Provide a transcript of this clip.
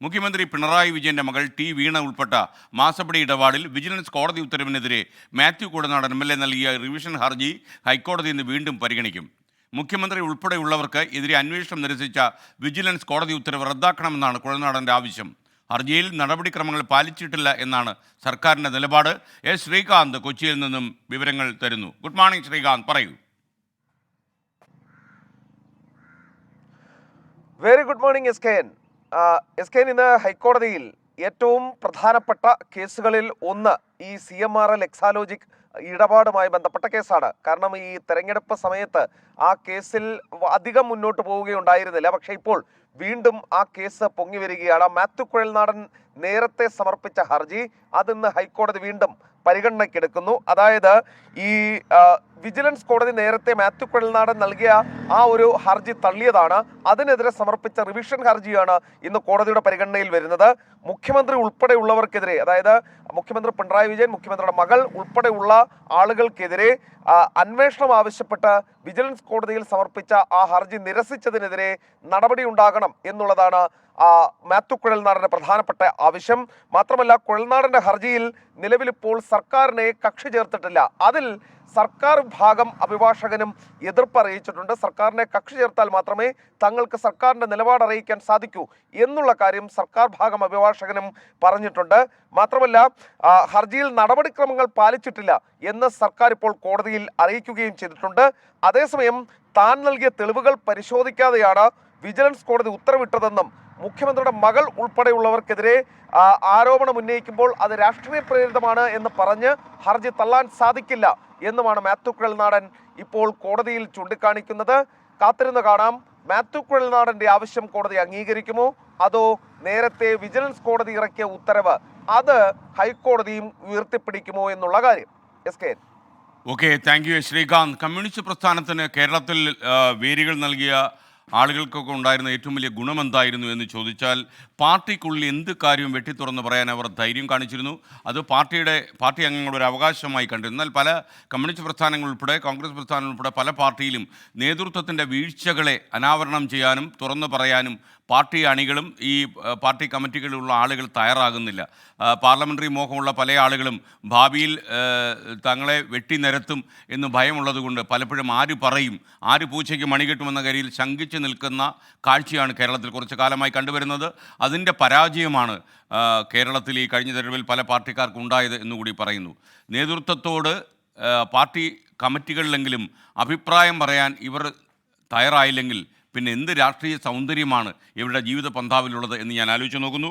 മുഖ്യമന്ത്രി പിണറായി വിജയന്റെ മകൾ ടി വീണ ഉൾപ്പെട്ട മാസപ്പടി ഇടപാടിൽ വിജിലൻസ് കോടതി ഉത്തരവിനെതിരെ മാത്യു കൂടനാടൻ എം നൽകിയ റിവിഷൻ ഹർജി ഹൈക്കോടതി ഇന്ന് വീണ്ടും പരിഗണിക്കും. മുഖ്യമന്ത്രി ഉൾപ്പെടെയുള്ളവർക്ക് എതിരെ അന്വേഷണം നിരസിച്ച വിജിലൻസ് കോടതി ഉത്തരവ് റദ്ദാക്കണമെന്നാണ് കുഴൽനാടൻ്റെ ആവശ്യം. ഹർജിയിൽ നടപടിക്രമങ്ങൾ പാലിച്ചിട്ടില്ല എന്നാണ് സർക്കാരിൻ്റെ നിലപാട്. എസ് ശ്രീകാന്ത് കൊച്ചിയിൽ നിന്നും വിവരങ്ങൾ തരുന്നു. ഗുഡ് മോർണിംഗ് ശ്രീകാന്ത്, പറയൂ. Very good morning S K N. ഇന്ന് ഹൈക്കോടതിയിൽ ഏറ്റവും പ്രധാനപ്പെട്ട കേസുകളിൽ ഒന്ന് ഈ CMRL എക്സാലോജിക് ഇടപാടുമായി ബന്ധപ്പെട്ട കേസാണ്. കാരണം ഈ തെരഞ്ഞെടുപ്പ് സമയത്ത് ആ കേസിൽ അധികം മുന്നോട്ട് പോവുകയുണ്ടായിരുന്നില്ല. പക്ഷേ ഇപ്പോൾ വീണ്ടും ആ കേസ് പൊങ്ങി വരികയാണ്. മാത്യു കുഴൽനാടൻ നേരത്തെ സമർപ്പിച്ച ഹർജി അതിന്ന് ഹൈക്കോടതി വീണ്ടും പരിഗണനയ്ക്കെടുക്കുന്നു. അതായത് ഈ വിജിലൻസ് കോടതി നേരത്തെ മാത്യു കുഴൽനാടൻ നൽകിയ ആ ഒരു ഹർജി തള്ളിയതാണ്. അതിനെതിരെ സമർപ്പിച്ച റിവിഷൻ ഹർജിയാണ് ഇന്ന് കോടതിയുടെ പരിഗണനയിൽ വരുന്നത്. മുഖ്യമന്ത്രി ഉൾപ്പെടെയുള്ളവർക്കെതിരെ, അതായത് മുഖ്യമന്ത്രി പിണറായി വിജയൻ, മുഖ്യമന്ത്രിയുടെ മകൾ ഉൾപ്പെടെയുള്ള ആളുകൾക്കെതിരെ അന്വേഷണം ആവശ്യപ്പെട്ട് വിജിലൻസ് കോടതിയിൽ സമർപ്പിച്ച ആ ഹർജി നിരസിച്ചതിനെതിരെ നടപടി ഉണ്ടാകണം എന്നുള്ളതാണ് മാത്യു കുഴൽനാടൻ്റെ പ്രധാനപ്പെട്ട ആവശ്യം. മാത്രമല്ല, കുഴൽനാടൻ്റെ ഹർജിയിൽ നിലവിലിപ്പോൾ സർക്കാരിനെ കക്ഷി ചേർത്തിട്ടില്ല. അതിൽ സർക്കാർ ഭാഗം അഭിഭാഷകനും എതിർപ്പ് അറിയിച്ചിട്ടുണ്ട്. സർക്കാരിനെ കക്ഷി ചേർത്താൽ മാത്രമേ തങ്ങൾക്ക് സർക്കാരിൻ്റെ നിലപാട് അറിയിക്കാൻ സാധിക്കൂ എന്നുള്ള കാര്യം സർക്കാർ ഭാഗം അഭിഭാഷകനും പറഞ്ഞിട്ടുണ്ട്. മാത്രമല്ല, ഹർജിയിൽ നടപടിക്രമങ്ങൾ പാലിച്ചിട്ടില്ല എന്ന് സർക്കാർ ഇപ്പോൾ കോടതിയിൽ അറിയിക്കുകയും ചെയ്തിട്ടുണ്ട്. അതേസമയം താൻ നൽകിയ തെളിവുകൾ പരിശോധിക്കാതെയാണ് വിജിലൻസ് കോടതി ഉത്തരവിട്ടതെന്നും മുഖ്യമന്ത്രിയുടെ മകൾ ഉൾപ്പെടെയുള്ളവർക്കെതിരെ ആരോപണം ഉന്നയിക്കുമ്പോൾ അത് രാഷ്ട്രീയ പ്രേരിതമാണ് എന്ന് പറഞ്ഞ് ഹർജി തള്ളാൻ സാധിക്കില്ല എന്നുമാണ് മാത്യു കുഴൽനാടൻ ഇപ്പോൾ കോടതിയിൽ ചൂണ്ടിക്കാണിക്കുന്നത്. കാത്തിരുന്ന് കാണാം, മാത്യു കുഴൽനാടൻ്റെ ആവശ്യം കോടതി അംഗീകരിക്കുമോ അതോ നേരത്തെ വിജിലൻസ് കോടതി ഇറക്കിയ ഉത്തരവ് അത് ഹൈക്കോടതിയും ഉയർത്തിപ്പിടിക്കുമോ എന്നുള്ള കാര്യം. S K. Okay, thank you Sreekanth. Communist പ്രസ്ഥാനത്തിന് കേരളത്തിൽ വേരുകൾ നൽകിയ ആളുകൾക്കൊക്കെ ഉണ്ടായിരുന്ന ഏറ്റവും വലിയ ഗുണമെന്തായിരുന്നു എന്ന് ചോദിച്ചാൽ, പാർട്ടിക്കുള്ളിൽ എന്ത് കാര്യവും വെട്ടിത്തുറന്ന് പറയാൻ അവർ ധൈര്യം കാണിച്ചിരുന്നു. അത് പാർട്ടി അംഗങ്ങളുടെ ഒരു അവകാശമായി കണ്ടിരുന്നു. എന്നാൽ പല കമ്മ്യൂണിസ്റ്റ് പ്രസ്ഥാനങ്ങൾ ഉൾപ്പെടെ കോൺഗ്രസ് പ്രസ്ഥാനം ഉൾപ്പെടെ പല പാർട്ടിയിലും നേതൃത്വത്തിൻ്റെ വീഴ്ചകളെ അനാവരണം ചെയ്യാനും തുറന്നു പറയാനും പാർട്ടി അണികളും ഈ പാർട്ടി കമ്മിറ്റികളിലുള്ള ആളുകൾ തയ്യാറാകുന്നില്ല. പാർലമെൻ്ററി മോഹമുള്ള പല ആളുകളും ഭാവിയിൽ തങ്ങളെ വെട്ടിനിരത്തും എന്ന് ഭയമുള്ളതുകൊണ്ട് പലപ്പോഴും ആര് പറയും, ആര് പൂച്ചയ്ക്ക് മണി കെട്ടുമെന്ന കാര്യത്തിൽ ശങ്കിച്ച് നിൽക്കുന്ന കാഴ്ചയാണ് കേരളത്തിൽ കുറച്ചു കാലമായി കണ്ടുവരുന്നത്. അതിൻ്റെ പരാജയമാണ് കേരളത്തിൽ ഈ കഴിഞ്ഞ തെരഞ്ഞെടുപ്പിൽ പല പാർട്ടിക്കാർക്കും ഉണ്ടായത് എന്നുകൂടി പറയുന്നു. നേതൃത്വത്തോട് പാർട്ടി കമ്മിറ്റികളിലെങ്കിലും അഭിപ്രായം പറയാൻ ഇവർ തയ്യാറായില്ലെങ്കിൽ പിന്നെ എന്ത് രാഷ്ട്രീയ സൗന്ദര്യമാണ് ഇവരുടെ ജീവിത പന്ഥാവിലുള്ളത് എന്ന് ഞാൻ ആലോചിച്ച് നോക്കുന്നു.